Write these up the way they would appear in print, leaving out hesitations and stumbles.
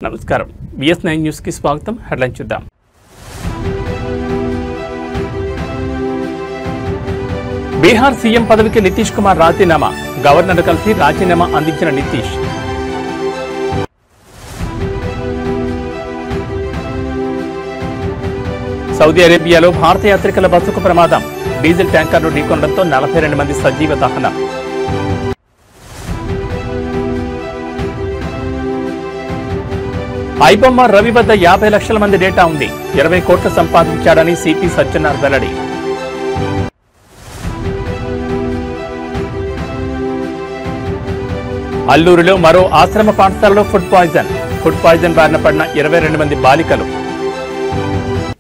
నమస్కారం BS9 news కి స్వాగతం హెడ్లైన్ చూద్దాం బీహార్ సీఎం పదవికి నితీష్ కుమార్ రాజీనామా గవర్నర్ కలిసి రాజీనామా అందించిన నితీష్ సౌదీ అరేబియాలో భారత యాత్రికుల బస్సుకు ప్రమాదం డీజిల్ ట్యాంకర్ను ఢీకొనడంతో 42 మంది సజీవ దహనం ఐబొమ్మ రవి వద్ద 50 లక్షల మంది డేటా ఉంది 20 కోట్లు సంపాదించాడని సిపి సజ్జనార్ వెల్లడి అల్లూరులో మరో ఆశ్రమ పాఠశాలలో ఫుడ్ పాయిజన్ బారిన పడిన 22 మంది బాలికలు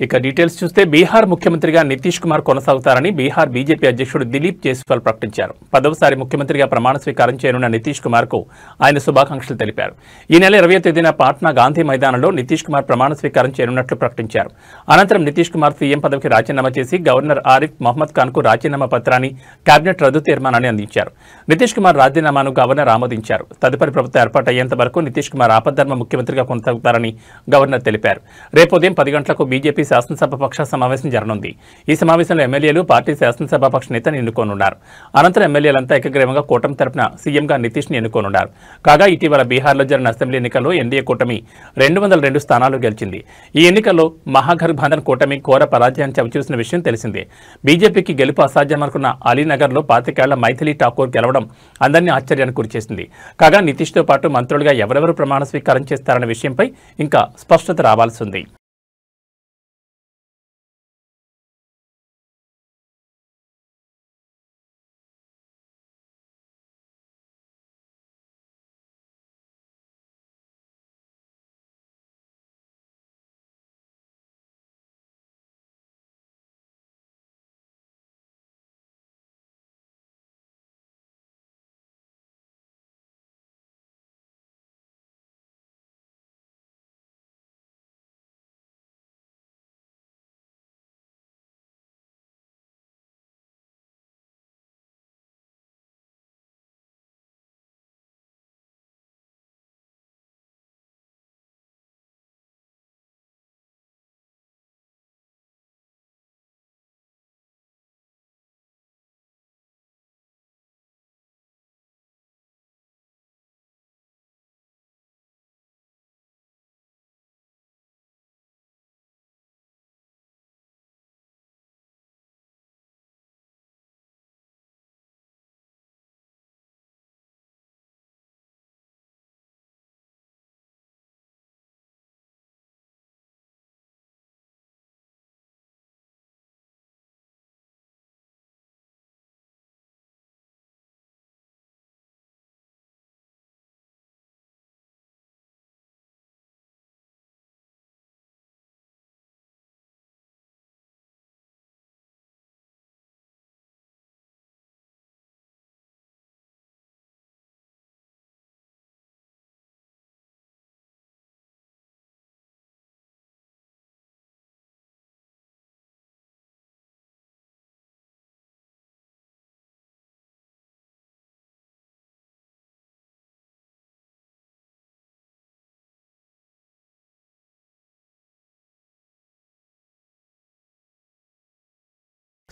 ఇక డీటెయిల్స్ చూస్తే బీహార్ ముఖ్యమంత్రిగా నితీష్ కుమార్ కొనసాగుతారని బీహార్ బీజేపీ అధ్యక్షుడు దిలీప్ జైస్వాల్ ప్రకటించారు 10వసారి ముఖ్యమంత్రిగా ప్రమాణ స్వీకారం చేయనున్న నితీష్ కుమార్ కు ఆయన శుభాకాంక్షలు తెలిపారు ఈ నెల 20వ తేదీన పాట్నా గాంధీ మైదానంలో నితీష్ కుమార్ ప్రమాణ స్వీకారం చేయనున్నట్లు ప్రకటించారు అనంతరం నితీష్ కుమార్ సీఎం పదవికి రాజీనామా చేసి గవర్నర్ ఆరిఫ్ మహమ్మద్ ఖాన్ కు రాజీనామా పత్రాన్ని కేబినెట్ రద్దు తీర్మానాన్ని అందించారు నితీష్ కుమార్ రాజీనామాను గవర్నర్ ఆమోదించారు తదుపరి ప్రభుత్వం ఏర్పాటయ్యేంత వరకు నితీష్ కుమార్ ఆపద్ధర్మ ముఖ్యమంత్రిగా కొనసాగుతారని గవర్నర్ తెలిపారు రేపు ఉదయం 10 గంటలకు బీజేపీ శాసనసభ పక్ష సమావేశం జరగనుంది ఈ సమావేశంలో ఎమ్మెల్యేలు పార్టీ శాసనసభ పక్ష నేతను ఎన్నుకోనున్నారు అనంతరం ఎమ్మెల్యేలంతా ఏకగ్రీవంగా కూటమి తరపున సీఎంగా నితీష్ ని ఎన్నుకోనున్నారు కాగా ఇటీవల బీహార్లో జరిగిన అసెంబ్లీ ఎన్నికల్లో ఎన్డీఏ కూటమి 202 స్థానాలు గెలిచింది ఈ ఎన్నికల్లో మహాగఠబంధన్ కూటమి ఘోర పరాజయాన్ని చవిచూసిన విషయం తెలిసిందే బీజేపీకి గెలుపు అసాధ్యమనుకున్న అలీనగర్లో 25 ఏళ్ల మైథిలి ఠాకూర్ గెలవడం అందరినీ ఆశ్చర్యానికి గురిచేసింది కాగా నితీష్తో పాటు మంత్రులుగా ఎవరెవరు ప్రమాణ స్వీకారం చేస్తారన్న విషయంపై ఇంకా స్పష్టత రావాల్సి ఉంది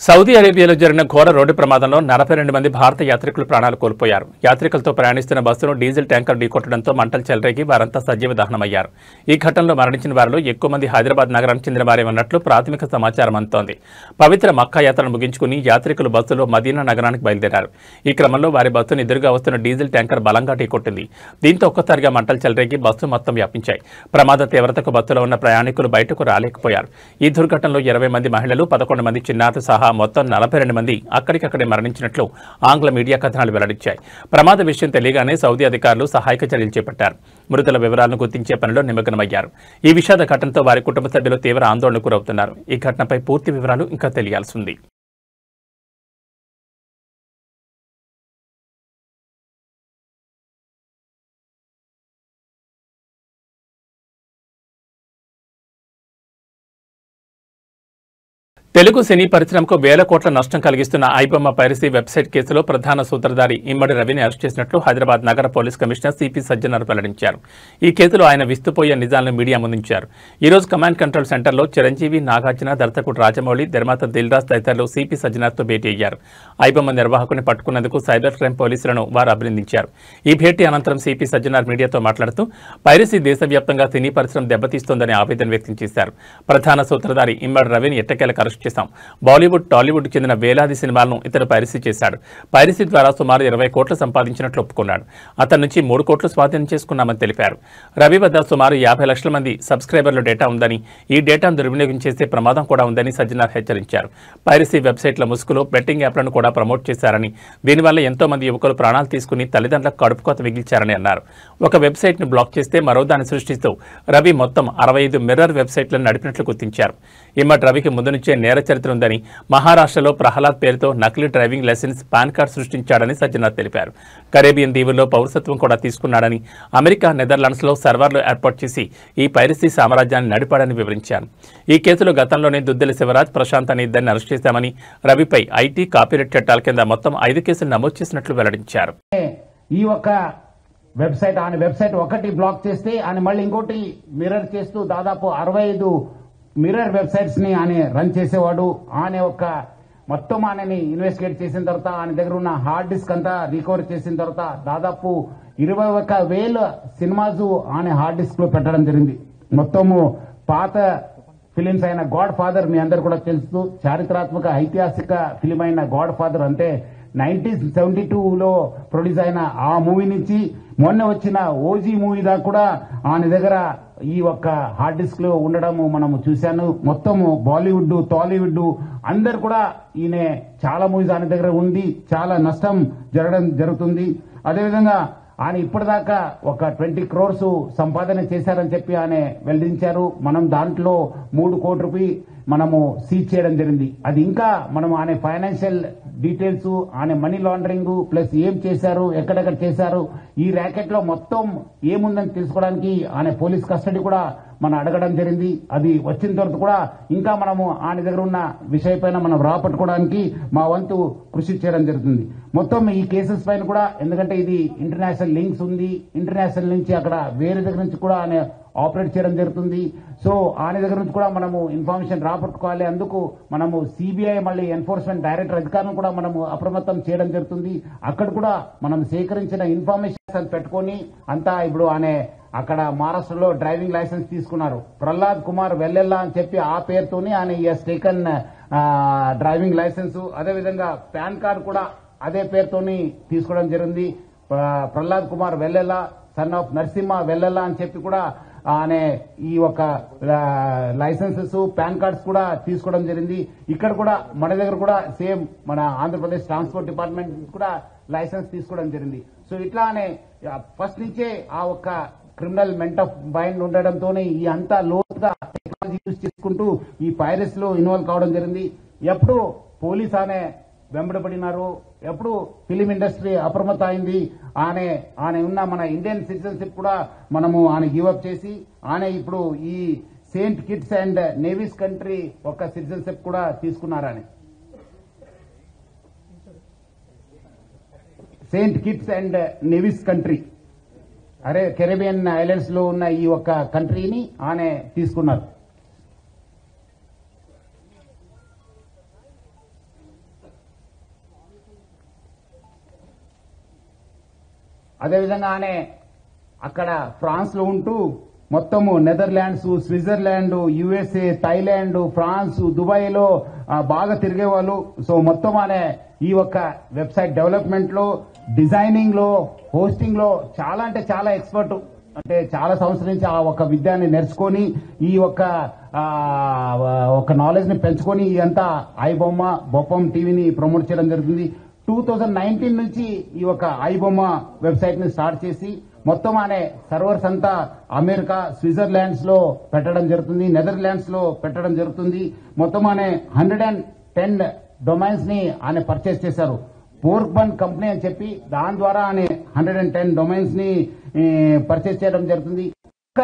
సౌదీ అరేబియాలో జరిగిన ఘోర రోడ్డు ప్రమాదంలో 42 మంది భారత యాత్రికులు ప్రాణాలు కోల్పోయారు యాత్రికులతో ప్రయాణిస్తున్న బస్సును డీజిల్ ట్యాంకర్ ఢీకొట్టడంతో మంటలు చెలరేగి వారంతా సజీవ దహనమయ్యారు ఈ ఘటనలో మరణించిన వారిలో ఎక్కువ మంది హైదరాబాద్ నగరానికి చెందిన వారే ఉన్నట్లు ప్రాథమిక సమాచారం అందుతోంది పవిత్ర మక్కా యాత్రను ముగించుకుని యాత్రికులు బస్సులో మదీనా నగరానికి బయలుదేరారు ఈ క్రమంలో వారి బస్సును ఎదురుగా వస్తున్న డీజిల్ ట్యాంకర్ బలంగా ఢీకొట్టింది దీంతో ఒక్కసారిగా మంటలు చెలరేగి బస్సు మొత్తం వ్యాపించాయి ప్రమాద తీవ్రతకు బస్సులో ఉన్న ప్రయాణికులు బయటకు రాలేకపోయారు ఈ దుర్ఘటనలో 20 మంది మహిళలు 11 మంది చిన్నారులు సహా మొత్తం 42 మంది అక్కడికక్కడే మరణించినట్లు ఆంగ్ల మీడియా కథనాలు వెల్లడించాయి ప్రమాద విషయం తెలియగానే సౌదీ అధికారులు సహాయక చర్యలు చేపట్టారు మృతుల వివరాలను గుర్తించే పనిలో నిమగ్నమయ్యారు ఈ విషాద ఘటనతో వారి కుటుంబ సభ్యులు తీవ్ర ఆందోళనకు గురవుతున్నారు ఈ ఘటనపై పూర్తి వివరాలు ఇంకా తెలియాల్సి ఉంది తెలుగు సినీ పరిశ్రమకు వేల కోట్ల నష్టం కలిగిస్తున్న ఐబొమ్మ పైరసీ వెబ్సైట్ కేసులో ప్రధాన సూత్రధారి ఇమ్మడి రవిని అరెస్ట్ చేసినట్లు హైదరాబాద్ నగర పోలీస్ కమిషనర్ సిపి సజ్జనార్ వెల్లడించారు. ఈ కేసులో ఆయన విస్తుపోయే నిజాలను మీడియా ముందుంచారు. ఈ రోజు కమాండ్ కంట్రోల్ సెంటర్లో చిరంజీవి, నాగార్జున, దర్శకుడు రాజమౌళి, నిర్మాత దిల్రాజ్ తదితరులు సిపి సజ్జనార్తో భేటీ అయ్యారు. ఐబొమ్మ నిర్వాహకుని పట్టుకున్నందుకు సైబర్ క్రైమ్ పోలీసులను వారు అభినందించారు. ఈ భేటీ అనంతరం సిపి సజ్జనార్ మీడియాతో మాట్లాడుతూ పైరసీ దేశవ్యాప్తంగా సినీ పరిశ్రమ దెబ్బతీస్తోందని ఆవేదన వ్యక్తం చేశారు. ప్రధాన సూత్రధారి ఇమ్మడి రవిని ఎట్టకేలకు అరెస్ట్ చేశాం. బాలీవుడ్, టాలీవుడ్ చెందిన వేలాది సినిమాలను ఇతడు పైరసీ చేశాడు. పైరసీ ద్వారా సుమారు 20 కోట్లు సంపాదించినట్లు ఒప్పుకున్నాడు. అతని నుంచి 3 కోట్లు స్వాధీనం చేసుకున్నామని తెలిపారు. రవి వద్ద సుమారు 50 లక్షల మంది సబ్స్క్రైబర్ల డేటా ఉందని, ఈ డేటాను దుర్వినియోగం చేసే ప్రమాదం కూడా ఉందని సజ్జనార్ హెచ్చరించారు. పైరసీ వెబ్సైట్ల ముసుగులో బెట్టింగ్ యాప్లను కూడా ప్రమోట్ చేశారని, దీనివల్ల ఎంతో మంది యువకులు ప్రాణాలు తీసుకుని తల్లిదండ్రులకు కడుపుకోత మిగిల్చారని అన్నారు. ఒక వెబ్సైట్ను బ్లాక్ చేస్తే మరో దాన్ని సృష్టిస్తూ రవి మొత్తం 65 మిర్రర్ వెబ్సైట్లను నడిపినట్లు గుర్తించారు. ఇమ్మడి రవికి ముందు నుంచే నేర చరిత్ర ఉందని, మహారాష్ట్రలో ప్రహ్లాద్ పేరుతో నకిలీ డ్రైవింగ్ లైసెన్స్, పాన్ కార్డు సృష్టించాడని సజ్జనార్ తెలిపారు. కరేబియన్ దీవుల్లో పౌరసత్వం కూడా తీసుకున్నాడని, అమెరికా, నెదర్లాండ్స్లో సర్వర్లు ఏర్పాటు చేసి ఈ పైరసీ సామ్రాజ్యాన్ని నడిపాడని వివరించారు. ఈ కేసులో గతంలోనే దుద్దెల శివరాజ్, ప్రశాంత్ అనే ఇద్దరిని అరెస్ట్ చేశామని, రవిపై ఐటీ, కాపీరైట్ చట్టాల కింద మొత్తం 5 కేసులు నమోదు చేసినట్లు వెల్లడించారు. ఈ ఒక వెబ్సైట్ ఒకటి బ్లాక్ చేస్తే ఆయన మళ్ళీ ఇంకోటి మిర్రర్ చేస్తూ దాదాపు 65 మిర్రర్ వెబ్సైట్స్ ని ఆయన రన్ చేసేవాడు. ఆయన ఒక మొత్తం ఆయనని ఇన్వెస్టిగేట్ చేసిన తర్వాత ఆయన దగ్గర ఉన్న హార్డ్ డిస్క్ అంతా రికవర్ చేసిన తర్వాత దాదాపు 21,000 సినిమాస్ ఆయన హార్డ్ డిస్క్ లో పెట్టడం జరిగింది. మొత్తము పాత ఫిలిమ్స్ అయిన గాడ్ ఫాదర్ మీ అందరు కూడా తెలుసు, చారిత్రాత్మక ఐతిహాసిక ఫిలిం అయిన గాడ్ ఫాదర్ అంటే 1972లో ప్రొడ్యూస్ అయిన ఆ మూవీ నుంచి మొన్న వచ్చిన ఓజీ మూవీ దాకా కూడా ఆయన దగ్గర ఈ ఒక్క హార్డ్ డిస్క్ లో ఉండడం మనము చూశాను. మొత్తము బాలీవుడ్, టాలీవుడ్ అందరు కూడా ఈయన చాలా మూవీస్ ఆయన దగ్గర ఉంది, చాలా నష్టం జరగడం జరుగుతుంది. అదేవిధంగా ఆయన ఇప్పటిదాకా ఒక 20 crores సంపాదన చేశారని చెప్పి ఆయన వెల్లడించారు. మనం దాంట్లో 3 కోట్ల రూపాయలు మనము సీజ్ చేయడం జరిగింది. అది ఇంకా మనం ఆయన ఫైనాన్షియల్ డీటెయిల్స్, ఆయన మనీ లాండరింగ్ ప్లస్ ఏం చేశారు, ఎక్కడెక్కడ చేశారు, ఈ ర్యాకెట్ లో మొత్తం ఏముందని తెలుసుకోవడానికి ఆయన పోలీస్ కస్టడీ కూడా మనం అడగడం జరిగింది. అది వచ్చిన తర్వాత కూడా ఇంకా మనము ఆయన దగ్గర ఉన్న విషయం పైన మనం రాపట్టుకోవడానికి మా వంతు కృషి చేయడం జరుగుతుంది. మొత్తం ఈ కేసెస్ పైన కూడా, ఎందుకంటే ఇది ఇంటర్నేషనల్ లింక్స్ ఉంది, ఇంటర్నేషనల్ నుంచి అక్కడ వేరే దగ్గర నుంచి కూడా ఆయన ఆపరేట్ చేయడం జరుగుతుంది. సో ఆయన దగ్గర నుంచి కూడా మనము ఇన్ఫర్మేషన్ రాపట్టుకోవాలి. అందుకు మనము సిబిఐ మళ్ళీ ఎన్ఫోర్స్మెంట్ డైరెక్టర్ అధికారులను కూడా మనము అప్రమత్తం చేయడం జరుగుతుంది. అక్కడ కూడా మనం సేకరించిన ఇన్ఫర్మేషన్ పెట్టుకొని అంతా ఇప్పుడు ఆయన అక్కడ మహారాష్ట్రలో డ్రైవింగ్ లైసెన్స్ తీసుకున్నారు. ప్రహ్లాద్ కుమార్ వెల్లెల్లా అని చెప్పి ఆ పేరుతోనే ఆయన టేకన్ డ్రైవింగ్ లైసెన్స్, అదేవిధంగా పాన్ కార్డు కూడా అదే పేరుతోని తీసుకోవడం జరిగింది. ప్రహ్లాద్ కుమార్ వెల్లెల్లా, సన్ ఆఫ్ నరసింహ వెల్లెల్లా అని చెప్పి కూడా ఆయన ఈ ఒక లైసెన్సెస్, పాన్ కార్డ్స్ కూడా తీసుకోవడం జరిగింది. ఇక్కడ కూడా మన దగ్గర కూడా సేమ్ మన ఆంధ్రప్రదేశ్ ట్రాన్స్పోర్ట్ డిపార్ట్మెంట్ కూడా లైసెన్స్ తీసుకోవడం జరిగింది. సో ఇట్లానే ఫస్ట్ నుంచే ఆ ఒక్క క్రిమినల్ మెంట్ ఆఫ్ మైండ్ ఉండడంతోనే ఈ అంతా లోతుగా టెక్నాలజీ యూజ్ చేసుకుంటూ ఈ పైరసీ లో ఇన్వాల్వ్ కావడం జరిగింది. ఎప్పుడు పోలీస్ ఆనే వెంబడబడినారు, ఎప్పుడు ఫిలిం ఇండస్ట్రీ అప్రమత్త అయింది. ఆయన ఉన్న మన ఇండియన్ సిటిజన్షిప్ కూడా మనము ఆయన గివప్ చేసి ఆయన ఇప్పుడు ఈ Saint Kitts and navies country ఒక సిటిజన్షిప్ కూడా తీసుకున్నారని. Saint Kitts and navies country Caribbean islands లో ఉన్న ఈ ఒక్క కంట్రీని ఆయన తీసుకున్నారు. అదేవిధంగా ఆయన అక్కడ ఫ్రాన్స్ లో ఉంటూ మొత్తము Netherlands, Switzerland, USA, Thailand, France, Dubai లో బాగా తిరిగేవాళ్ళు. సో మొత్తం ఆయన ఈ ఒక్క వెబ్సైట్ డెవలప్మెంట్ లో, డిజైనింగ్ లో, హోస్టింగ్ లో చాలా అంటే చాలా ఎక్స్పర్ట్. అంటే చాలా సంవత్సరం నుంచి ఆ ఒక విద్యాన్ని నేర్చుకొని ఈ ఒక నాలెడ్జ్ ని పెంచుకొని ఇదంతా ఐబొమ్మ, బొప్పం టీవీని ప్రమోట్ చేయడం జరుగుతుంది. 2019 నుంచి ఈ ఒక ఐబొమ్మ వెబ్సైట్ ని స్టార్ట్ చేసి మొత్తం అనే సర్వర్స్ అంతా అమెరికా, స్విట్జర్లాండ్స్ లో పెట్టడం జరుగుతుంది, నెదర్లాండ్స్ లో పెట్టడం జరుగుతుంది. మొత్తం అనే 110 డొమైన్స్ ని ఆయన పర్చేస్ చేశారు. పోర్క్బన్ కంపెనీ అని చెప్పి దాని ద్వారా ఆయన 110 డొమైన్స్ ని పర్చేస్ చేయడం జరుగుతుంది. ఒక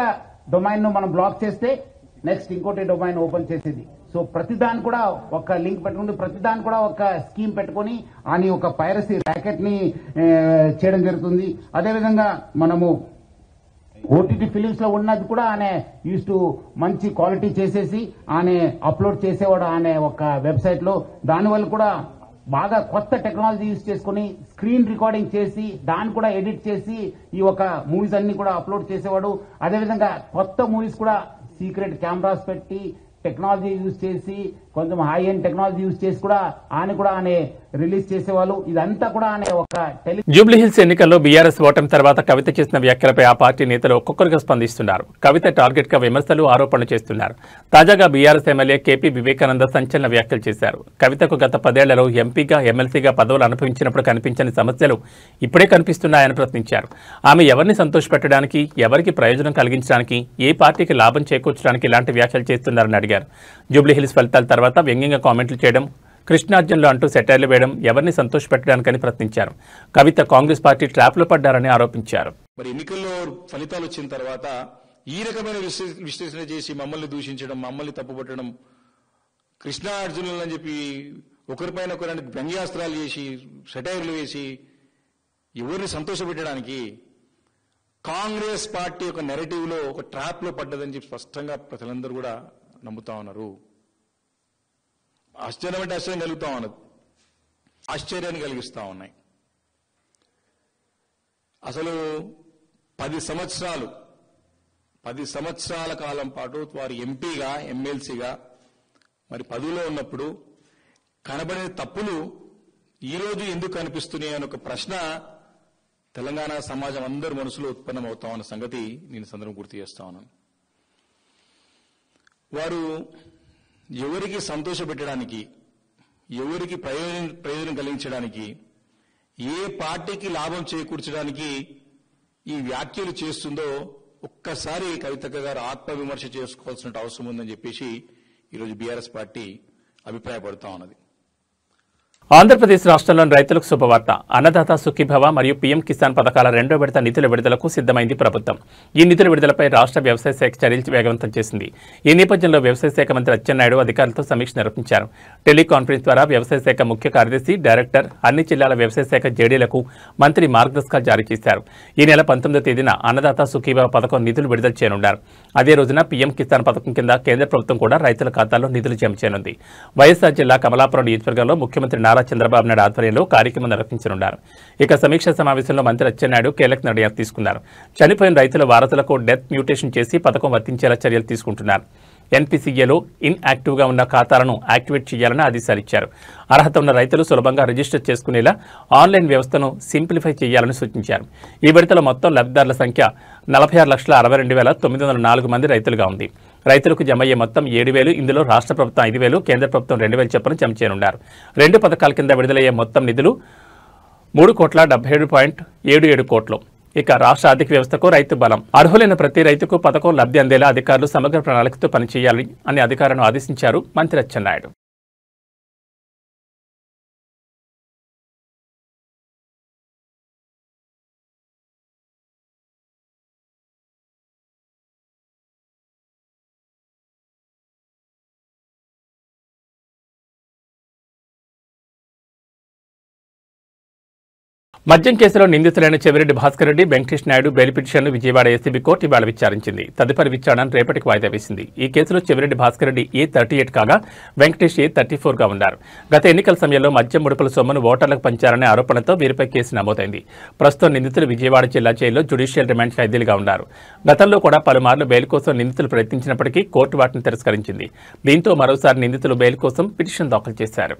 డొమైన్ ను మనం బ్లాక్ చేస్తే నెక్స్ట్ ఇంకోటి డొమైన్ ఓపెన్ చేసేది. సో ప్రతిదాని కూడా ఒక లింక్ పెట్టుకుని ప్రతిదాని కూడా ఒక స్కీమ్ పెట్టుకుని అని ఒక పైరసీ ర్యాకెట్ ని చేయడం జరుగుతుంది. అదేవిధంగా మనము ఓటీటీ ఫిలిమ్స్ లో ఉన్నది కూడా ఆయన యూస్ టు మంచి క్వాలిటీ చేసేసి ఆయన అప్లోడ్ చేసేవాడు ఆయన ఒక వెబ్సైట్ లో. దానివల్ల కూడా బాగా కొత్త టెక్నాలజీ యూజ్ చేసుకుని స్క్రీన్ రికార్డింగ్ చేసి దాన్ని కూడా ఎడిట్ చేసి ఈ ఒక మూవీస్ అన్ని కూడా అప్లోడ్ చేసేవాడు. అదేవిధంగా కొత్త మూవీస్ కూడా సీక్రెట్ కెమెరాస్ పెట్టి టెక్నాలజీ యూజ్ చేసి కొంచెం హై ఎండ్ టెక్నాలజీ యూజ్ చేసి కూడా ఆయన రిలీజ్ చేసేవాళ్ళు. ఇదంతా కూడా ఆయన ఒక జూబ్లీహిల్స్ ఎన్నికల్లో బీఆర్ఎస్ ఓటమి తర్వాత కవిత చేసిన వ్యాఖ్యలపై ఆ పార్టీ నేతలు ఒక్కొక్కరుగా స్పందిస్తున్నారు. కవిత టార్గెట్ గా విమర్శలు, ఆరోపణలు చేస్తున్నారు. తాజాగా బీఆర్ఎస్ ఎమ్మెల్యే కేపీ వివేకానంద సంచలన వ్యాఖ్యలు చేశారు. కవితకు గత 10 ఏళ్లలో ఎంపీగా, ఎమ్మెల్సీగా పదవులు అనుభవించినప్పుడు కనిపించని సమస్యలు ఇప్పుడే కనిపిస్తున్నాయని ప్రశ్నించారు. ఆమె ఎవరిని సంతోషపెట్టడానికి, ఎవరికి ప్రయోజనం కలిగించడానికి, ఏ పార్టీకి లాభం చేకూర్చడానికి ఇలాంటి వ్యాఖ్యలు చేస్తున్నారని అడిగారు. జూబ్లీహిల్స్ ఫలితాల తర్వాత వ్యంగ్యంగా కామెంట్లు చేయడం, కృష్ణార్జున్లు అంటూ సెటైర్లు వేయడం ఎవరిని సంతోషపెట్టడానికని ప్రశ్నించారు. కవిత కాంగ్రెస్ పార్టీ ట్రాప్లో పడ్డారని ఆరోపించారు. మరి ఎన్నికల్లో ఫలితాలు వచ్చిన తర్వాత ఈ రకమైన విశ్లేషణ చేసి మమ్మల్ని దూషించడం, మమ్మల్ని తప్పుపట్టడం, కృష్ణార్జునులు అని చెప్పి ఒకరిపైన ఒకరిని వ్యంగ్యాస్త్రాలు చేసి సెటైర్లు వేసి ఎవరిని సంతోషపెట్టడానికి కాంగ్రెస్ పార్టీ ఒక నెరేటివ్ లో ఒక ట్రాప్ లో పడ్డదని చెప్పి స్పష్టంగా ప్రజలందరూ కూడా నమ్ముతా ఉన్నారు. ఆశ్చర్యం అంటే ఆశ్చర్యం కలుగుతా ఉన్నది, ఆశ్చర్యాన్ని కలిగిస్తా ఉన్నాయి. అసలు 10 సంవత్సరాల కాలం పాటు వారు ఎంపీగా, ఎమ్మెల్సీగా మరి పదవిలో ఉన్నప్పుడు కనబడే తప్పులు ఈరోజు ఎందుకు కనిపిస్తున్నాయి అని ఒక ప్రశ్న తెలంగాణ సమాజం అందరి మనసులో ఉత్పన్నమవుతామన్న సంగతి నేను సందర్భం గుర్తు చేస్తా ఉన్నాను. వారు ఎవరికి సంతోషపెట్టడానికి, ఎవరికి ప్రయోజనం కలిగించడానికి, ఏ పార్టీకి లాభం చేకూర్చడానికి ఈ వ్యాఖ్యలు చేస్తుందో ఒక్కసారి కవితక్క గారు ఆత్మవిమర్శ చేసుకోవాల్సిన అవసరం ఉందని చెప్పేసి ఈరోజు బీఆర్ఎస్ పార్టీ అభిప్రాయపడుతా ఉన్నది. ఆంధ్రప్రదేశ్ రాష్ట్రంలోని రైతులకు శుభవార్త. అన్నదాత సుఖీభవ మరియు పీఎం కిసాన్ పథకాల 2వ విడత నిధుల విడుదలకు సిద్ధమైంది ప్రభుత్వం. ఈ నిధుల విడుదలపై రాష్ట్ర వ్యవసాయ శాఖ చర్యలు వేగవంతం చేసింది. ఈ నేపథ్యంలో వ్యవసాయ శాఖ మంత్రి అచ్చెన్నాయుడు అధికారులతో సమీక్ష నిర్వహించారు. టెలికాన్ఫరెన్స్ ద్వారా వ్యవసాయ శాఖ ముఖ్య కార్యదర్శి, డైరెక్టర్, అన్ని జిల్లాల వ్యవసాయ శాఖ జేడీలకు మంత్రి మార్గదర్శకాలు జారీ చేశారు. ఈ నెల 19వ తేదీన అన్నదాత సుఖీభవ పథకం నిధులు విడుదల చేయనున్నారు. అదే రోజున పీఎం కిసాన్ పథకం కింద కేంద్ర ప్రభుత్వం కూడా రైతుల ఖాతాల్లో నిధులు జమ చేయనుంది. వైఎస్ఆర్ జిల్లా కమలాపురం నియోజకవర్గంలో ముఖ్యమంత్రి నారా చంద్రబాబు నాయుడు ఆధ్వర్యంలో కార్యక్రమం నిర్వహించనున్నారు. ఇక సమీక్షా సమావేశంలో మంత్రి అచ్చెన్నాయుడు కీలక నిర్ణయాలు తీసుకున్నారు. చనిపోయిన రైతుల వారసులకు డెత్ మ్యూటేషన్ చేసి పథకం వర్తించేలా చర్యలు తీసుకుంటున్నారు. ఎన్పీసీఏలో ఇన్యాక్టివ్గా ఉన్న ఖాతాలను యాక్టివేట్ చేయాలని ఆదేశాలిచ్చారు. అర్హత ఉన్న రైతులు సులభంగా రిజిస్టర్ చేసుకునేలా ఆన్లైన్ వ్యవస్థను సింప్లిఫై చేయాలని సూచించారు. ఈ విడతలో మొత్తం లబ్ధిదారుల సంఖ్య 46,62,904 మంది రైతులుగా ఉంది. రైతులకు జమ అయ్యే మొత్తం 7,000. ఇందులో రాష్ట్ర ప్రభుత్వం 5,000, కేంద్ర ప్రభుత్వం 2,000 చొప్పున జమ చేయనున్నారు. 2 పథకాల కింద విడుదలయ్యే మొత్తం నిధులు 3,77.77 కోట్లు. ఇక రాష్ట్ర ఆర్థిక వ్యవస్థకు రైతు బలం. అర్హులైన ప్రతి రైతుకు పథకం లబ్ధి అందేలా అధికారులు సమగ్ర ప్రణాళికతో పనిచేయాలని అని అధికారులను ఆదేశించారు మంత్రి అచ్చెన్నాయుడు. మద్యం కేసులో నిందితులైన చెవిరెడ్డి భాస్కర్ రెడ్డి, వెంకటేష్ నాయుడు బెయిల్ పిటిషన్ను విజయవాడ ఏసీబీ కోర్టు ఇవాళ విచారించింది. తదుపరి విచారణను రేపటికి వాయిదా వేసింది. ఈ కేసులో చెవిరెడ్డి భాస్కర్ రెడ్డి A38 కాగా వెంకటేష్ A34గా ఉన్నారు. గత ఎన్నికల సమయంలో మద్యం ముడుపుల సొమ్మును ఓటర్లకు పంచారనే ఆరోపణలతో వీరిపై కేసు నమోదైంది. ప్రస్తుతం నిందితులు విజయవాడ జిల్లా జైల్లో జ్యుడిషియల్ రిమాండ్ ఖైదీలుగా ఉన్నారు. గతంలో కూడా పలుమార్లు బెయిల్ కోసం నిందితులు ప్రయత్నించినప్పటికీ కోర్టు వాటిని తిరస్కరించింది. దీంతో మరోసారి నిందితులు బెయిల్ కోసం పిటిషన్ దాఖలు చేశారు.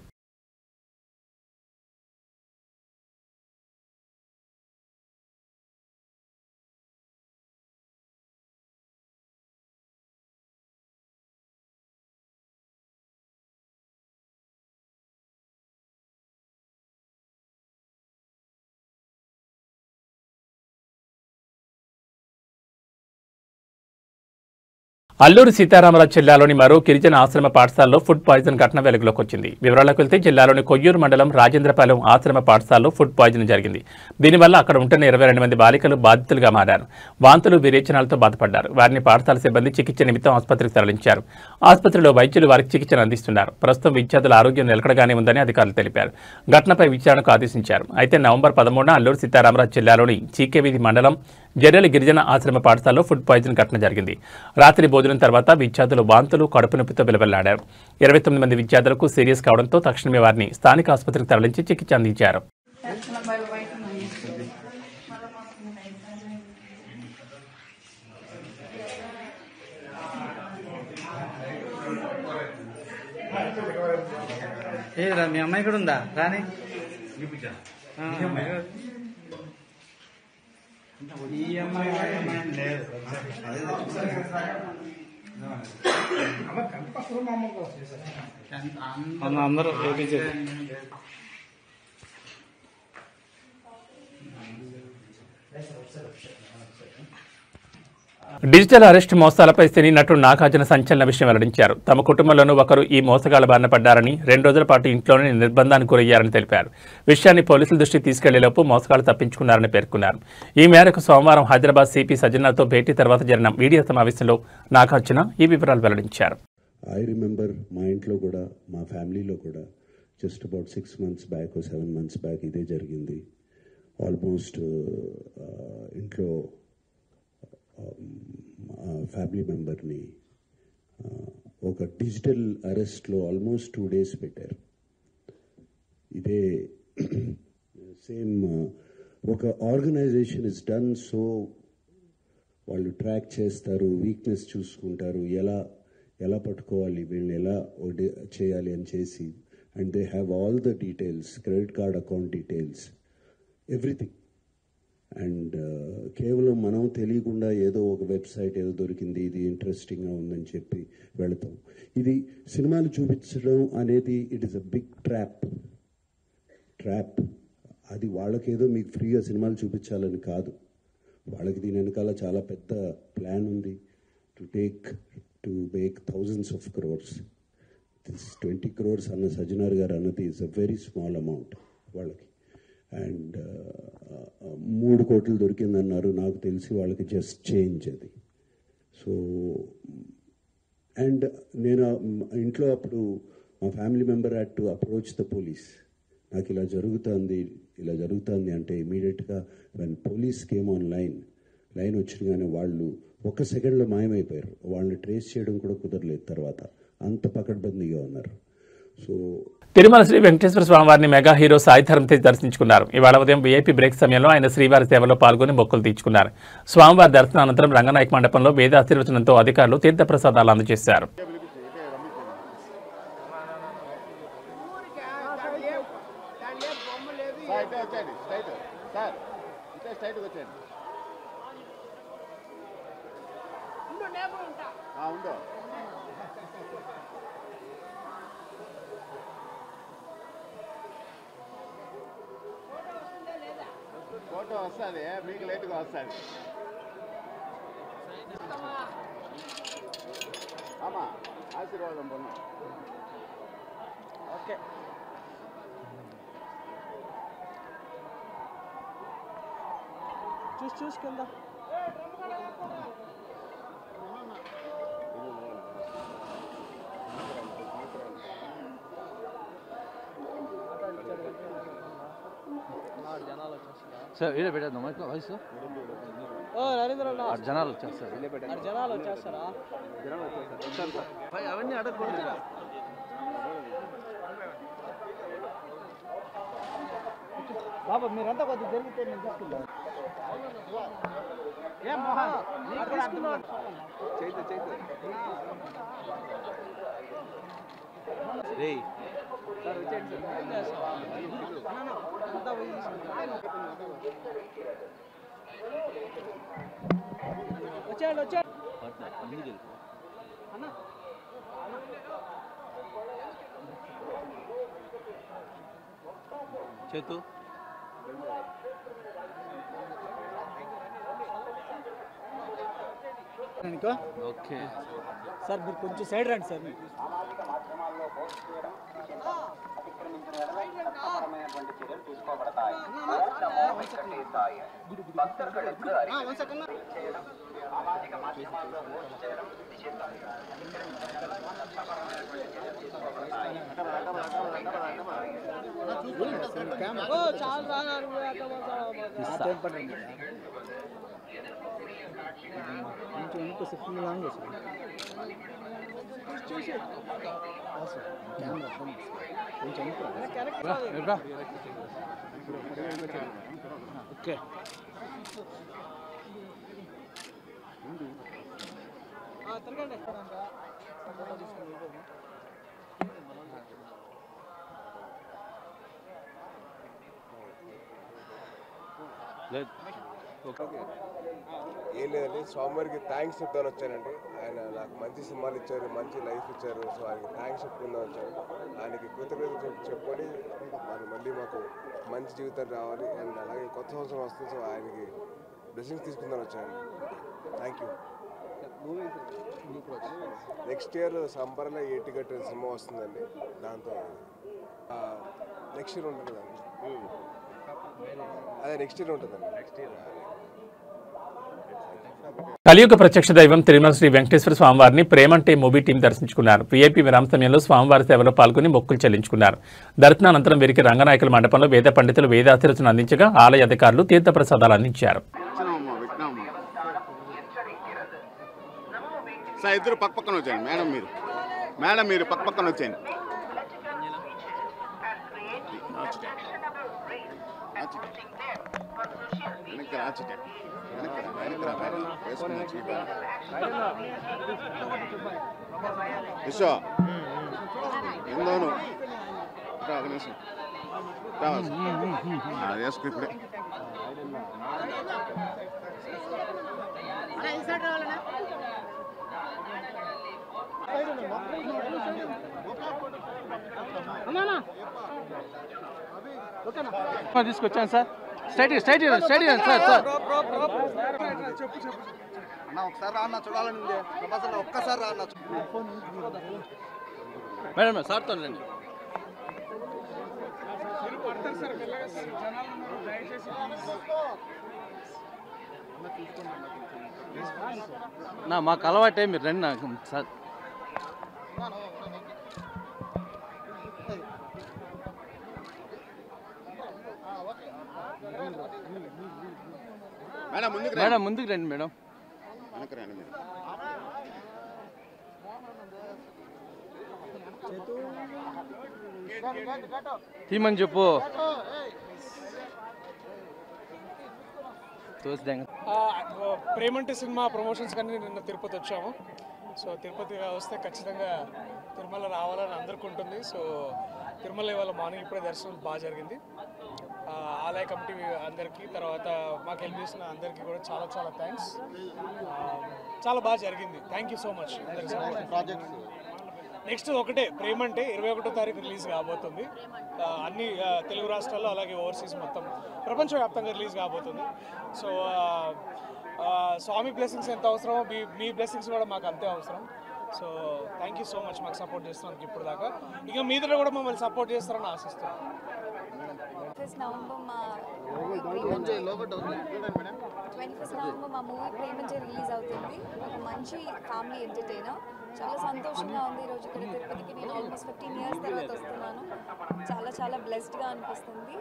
అల్లూరు సీతారామరాజు జిల్లాలోని మరో గిరిజన ఆశ్రమ పాఠశాలలో ఫుడ్ పాయిజన్ ఘటన వెలుగులోకి వచ్చింది. వివరాలకు వెళ్తే జిల్లాలోని కొయ్యూరు మండలం రాజేంద్రపాలెం ఆశ్రమ పాఠశాలలో ఫుడ్ పాయిజన్ జరిగింది. దీనివల్ల అక్కడ ఉంటున్న 22 మంది బాలికలు బాధితులుగా మారారు. వాంతులు విరేచనాలతో బాధపడ్డారు. వారిని పాఠశాల సిబ్బంది చికిత్స నిమిత్తం ఆసుపత్రికి తరలించారు. ఆసుపత్రిలో వైద్యులు వారికి చికిత్సను అందిస్తున్నారు. ప్రస్తుతం విద్యార్థుల ఆరోగ్యం నిలకడగానే ఉందని అధికారులు తెలిపారు. ఘటనపై విచారణకు ఆదేశించారు. అయితే నవంబర్ 13న అల్లూరు సీతారామరాజు జిల్లాలోని చీకేవీధి మండలం జర్రెల గిరిజన ఆశ్రమ పాఠశాలలో ఫుడ్ పాయిజన్ ఘటన జరిగింది. రాత్రి భోజనం తర్వాత విద్యార్థులు వాంతులు కడుపు నొప్పితో విలవెల్లాడారు. 29 మంది విద్యార్థులకు సీరియస్ కావడంతో తక్షణమే వారిని స్థానిక ఆసుపత్రికి తరలించి చికిత్స అందించారు. మీ అమ్మాయి కూడా ఉందా రాని ఈ అమ్మాయి లేదు అందరూ డిజిటల్ అరెస్ట్ మోసాలపై సినీ నటుడు నాగార్జున సంచలన విషయం వెల్లడించారు. తమ కుటుంబంలోనూ ఒకరు ఈ మోసగాళ్ల బారిన పడ్డారని, 2 రోజుల పాటు ఇంట్లోనే నిర్బంధానికి గురయ్యారని తెలిపారు. విషయాన్ని పోలీసుల దృష్టికి తీసుకెళ్లేలోపు మోసగాళ్లు తప్పించుకున్నారని పేర్కొన్నారు. ఈ మేరకు సోమవారం హైదరాబాద్ సిపి సజ్జనార్తో భేటీ తర్వాత జరిగిన మీడియా సమావేశంలో నాగార్జున ఈ వివరాలు వెల్లడించారు. ఐ రిమెంబర్ మా ఇంట్లో కూడా, మా ఫ్యామిలీలో కూడా just about 6 months back 7 months back ఇదే జరిగింది. ఆల్మోస్ట్ ఇంట్లో ఫ్యామిలీ మెంబర్ని ఒక డిజిటల్ అరెస్ట్లో ఆల్మోస్ట్ 2 days పెట్టారు. ఇదే సేమ్ ఒక ఆర్గనైజేషన్ ఇస్ డన్. సో వాళ్ళు ట్రాక్ చేస్తారు, వీక్నెస్ చూసుకుంటారు, ఎలా పట్టుకోవాలి, వీళ్ళని ఎలా చేయాలి అని చేసి, and they have all the details, credit card account details, everything. And కేవలం మనం తెలియకుండా ఏదో ఒక వెబ్సైట్ ఏదో దొరికింది, ఇది ఇంట్రెస్టింగ్గా ఉందని చెప్పి వెళతాం. ఇది సినిమాలు చూపించడం అనేది it is a big trap. అది వాళ్ళకేదో మీకు ఫ్రీగా సినిమాలు చూపించాలని కాదు, వాళ్ళకి దీని వెనకాల చాలా పెద్ద ప్లాన్ ఉంది. To make thousands of crores. This 20 crores అన్న సజ్జనార్ గారు అన్నది is a very small amount వాళ్ళకి. అండ్ 3 కోట్లు దొరికిందన్నారు, నాకు తెలిసి వాళ్ళకి జస్ట్ చేంజ్ అది. సో అండ్ నేను ఇంట్లో అప్పుడు మా family member had to approach the police. నాకు ఇలా జరుగుతుంది అంటే ఇమీడియట్గా when police came on line వచ్చినగానే వాళ్ళు 1 సెకండ్లో మాయమైపోయారు. వాళ్ళని ట్రేస్ చేయడం కూడా కుదరలేదు. తర్వాత అంత పకడ్బందీగా ఉన్నారు. సో తిరుమల శ్రీ వెంకటేశ్వర స్వామివారిని మెగా హీరో సాయి ధరమ్ తేజ్ దర్శించుకున్నారు. ఇవాళ ఉదయం వీఐపీ బ్రేక్ సమయంలో ఆయన శ్రీవారి సేవలో పాల్గొని మొక్కులు తీర్చుకున్నారు. స్వామివారి దర్శనం అనంతరం రంగనాయక మండపంలో వేద ఆశీర్వచనంతో అధికారులు తీర్థప్రసాదాలు అందజేశారు. ఫోటో వస్తుంది, మీకు లేట్గా వస్తుంది. ఆమా ఆశీర్వాదం పొందాం. ఓకే చూసుకుందా. సార్ వీడియో పెట్టేద్దాం వయసు జనాలు వచ్చేస్తారా అవన్నీ అడగకూడదు. బాబా మీరంతా కొద్దిగా జరిగితే నేను తీసుకుంటాను. వచ్చాడు చేతు ఓకే సార్, మీరు కొంచెం సైడ్ రండి సార్. ఓకే ఏం లేదండి, స్వామివారికి థ్యాంక్స్ చెప్తాను వచ్చానండి. ఆయన నాకు మంచి సినిమాలు ఇచ్చారు, మంచి లైఫ్ ఇచ్చారు. సో ఆయనకి థ్యాంక్స్ చెప్పుకుందాం వచ్చాను. ఆయనకి కృతజ్ఞతలు చెప్పుకొని మళ్ళీ మాకు మంచి జీవితం రావాలి. అండ్ అలాగే కొత్త సంవత్సరం వస్తుంది, సో ఆయనకి బ్లెస్సింగ్స్ తీసుకుందాం వచ్చాను. Thank you. నెక్స్ట్ ఇయర్ సంబర్లో ఏటిగట్టు సినిమా వస్తుందండి. దాంతో నెక్స్ట్ ఇయర్ ఉంటుంది కదండి. అదే నెక్స్ట్ ఇయర్ ఉంటుందండి. నెక్స్ట్ ఇయర్ కలియుగ ప్రత్యక్ష దైవం తిరుమల శ్రీ వెంకటేశ్వర స్వామివారిని ప్రేమంటే మూవీ టీం దర్శించుకున్నారు. వీఐపీ విరామ సమయంలో స్వామివారి సేవలో పాల్గొని మొక్కులు చెల్లించుకున్నారు. దర్శనానంతరం వీరికి రంగనాయకుల మండపంలో వేద పండితులు వేదాశీర్వచన అందించగా ఆలయ అధికారులు తీర్థప్రసాదాలు అందించారు. ఇద్దరు పక్క పక్కన వచ్చాయండి. మేడం మీరు పక్క పక్కన వచ్చాయండి. విశ్వ ఎందోను అది వేసుకు ఇప్పుడే. తీసుకొచ్చాను sir. Straight straight straight sir. Sir అన్న ఒకసారి రా అన్న, చూడాలని ఉంది. ఒక్కసారి రా అన్న. మేడం సార్తో రండి. మాకు అలవాటే, మీరు రండి నాకు సార్. మేడం ముందుకు రండి. మేడం తీమని చెప్పు. ప్రేమంటే సినిమా ప్రమోషన్స్ కానీ నిన్న తిరుపతి వచ్చాము. సో తిరుపతి వస్తే ఖచ్చితంగా తిరుమల రావాలని అందరికీ ఉంటుంది. సో తిరుమల ఇవాళ మార్నింగ్ ఇప్పుడే దర్శనం బాగా జరిగింది. ఆలయ కమిటీ అందరికీ, తర్వాత మాకు హెల్ప్ చేసిన అందరికీ కూడా చాలా చాలా థ్యాంక్స్. చాలా బాగా జరిగింది. Thank you so much. Projects next ఒకటే ప్రేమంటే 21వ తారీఖు రిలీజ్ కాబోతుంది. అన్ని తెలుగు రాష్ట్రాల్లో అలాగే ఓవర్సీస్ మొత్తం ప్రపంచవ్యాప్తంగా రిలీజ్ కాబోతుంది. సో స్వామి బ్లెస్సింగ్స్ ఎంత అవసరమో మీ బ్లెస్సింగ్స్ కూడా మాకు అంతే అవసరం. So thank you so much మాకు సపోర్ట్ చేస్తున్నందుకు ఇప్పుడు దాకా. ఇక మీదలో కూడా మమ్మల్ని సపోర్ట్ చేస్తారని ఆశిస్తున్నాను. నవంబర్ మా మూవీ ప్రేమంటే రిలీజ్ అవుతుంది. ఒక మంచి ఫ్యామిలీ ఎంటర్టైనర్. చాలా సంతోషంగా ఉంది. ఈరోజు ఇక్కడ తిరుపతికి నేను ఆల్మోస్ట్ 15 ఇయర్స్ తర్వాత వస్తున్నాను. చాలా చాలా బ్లెస్డ్గా అనిపిస్తుంది.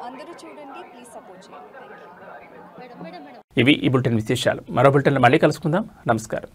అందరూ చూడండి, ప్లీజ్ సపోర్ట్ చేయండి. Thank you. ఇవి ఈ బులెటిన్ విశేషాలు. మరో బులెటిన్లో మళ్ళీ కలుసుకుందాం. నమస్కారం.